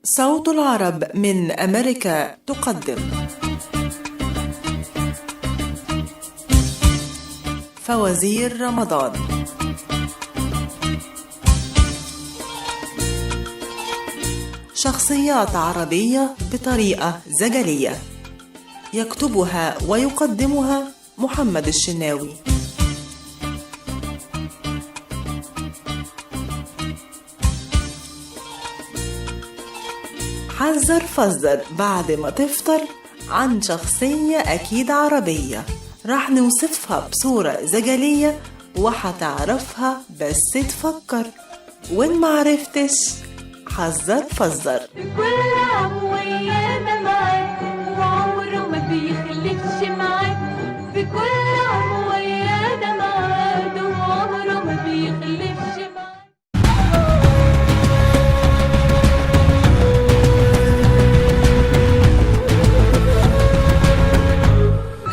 صوت العرب من أمريكا تقدم فوازير رمضان. شخصيات عربية بطريقة زجلية، يكتبها ويقدمها محمد الشناوي. حذر فزر بعد ما تفطر عن شخصية أكيد عربية، راح نوصفها بصورة زجلية وحتعرفها بس تفكر، وإن معرفتش حذر فزر. كل عام ويانا معاك وعمره ما بيخلفش معاك، في كل عام ويانا معاك وعمره ما بيخلفش معاك.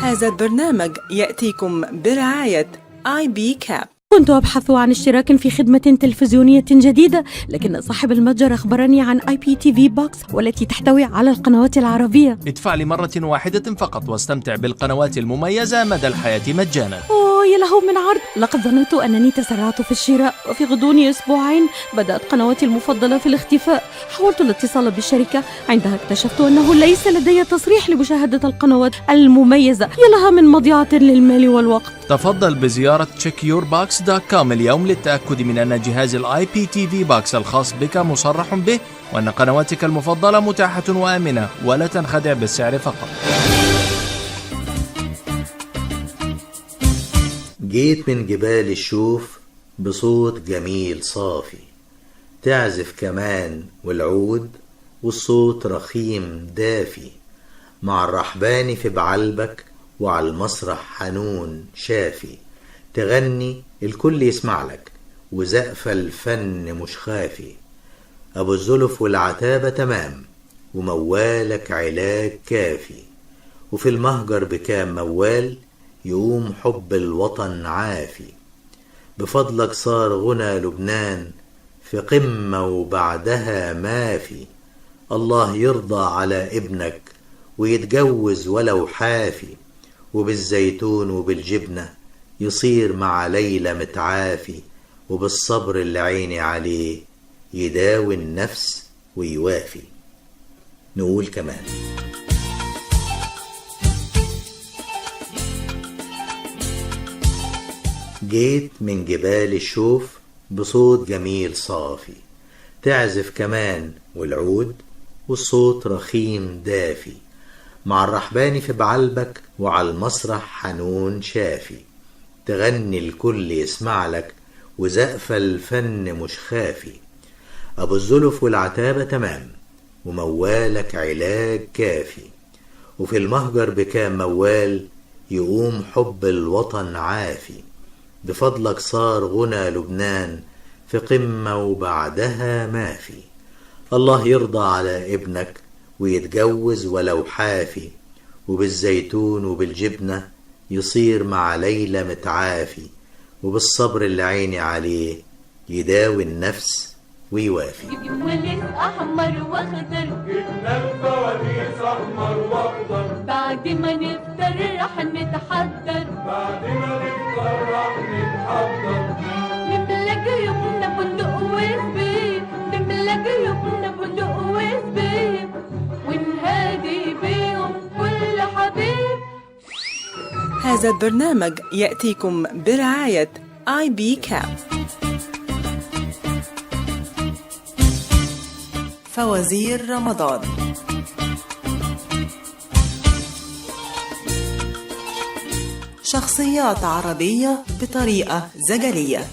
هذا البرنامج يأتيكم برعاية IB CAP. كنت أبحث عن اشتراك في خدمة تلفزيونية جديدة، لكن صاحب المتجر أخبرني عن IPTV Box والتي تحتوي على القنوات العربية. ادفع لمرة واحدة فقط واستمتع بالقنوات المميزة مدى الحياة مجانا. أوه يا له من عرض! لقد ظننت أنني تسرعت في الشراء، وفي غضون أسبوعين بدأت قنواتي المفضلة في الاختفاء. حاولت الاتصال بالشركة، عندها اكتشفت أنه ليس لدي تصريح لمشاهدة القنوات المميزة. يا لها من مضيعة للمال والوقت. تفضل بزيارة checkyourbox.com اليوم للتأكد من أن جهاز IPTV Box الخاص بك مصرح به، وأن قنواتك المفضلة متاحة وآمنة، ولا تنخدع بالسعر فقط. جيت من جبال الشوف بصوت جميل صافي، تعزف كمان والعود والصوت رخيم دافي، مع الرحباني في بعلبك وعلى المسرح حنون شافي، تغني الكل يسمع لك وزقف الفن مش خافي. أبو الزلف والعتابة تمام وموالك علاج كافي، وفي المهجر بكام موال يقوم حب الوطن عافي. بفضلك صار غنى لبنان في قمة وبعدها ما في، الله يرضى على ابنك ويتجوز ولو حافي، وبالزيتون وبالجبنة يصير مع ليلى متعافي، وبالصبر اللي عيني عليه يداوي النفس ويوافي. نقول كمان: جيت من جبال الشوف بصوت جميل صافي، تعزف كمان والعود والصوت رخيم دافي، مع الرحباني في بعلبك وعلى المسرح حنون شافي، تغني الكل يسمع لك وزقف الفن مش خافي. أبو الزلف والعتابة تمام وموالك علاج كافي، وفي المهجر بكام موال يقوم حب الوطن عافي. بفضلك صار غنى لبنان في قمة وبعدها ما في، الله يرضى على ابنك ويتجوز ولو حافي، وبالزيتون وبالجبنة يصير مع ليلى متعافي، وبالصبر اللي عيني عليه يداوي النفس ويوافي. وليس أحمر وأخضر، جبنا الفوانيس أحمر وأخضر، بعد ما نفطر رح نتحضر، بعد ما نفطر رح نتحضر، نملى جيوبنا بندق وزبيب، نملى جيوبنا بندق وزبيب، ونهادي بيهم كل حبيب. هذا البرنامج يأتيكم برعاية IB CAP. فوازير رمضان. شخصيات عربية بطريقة زجلية،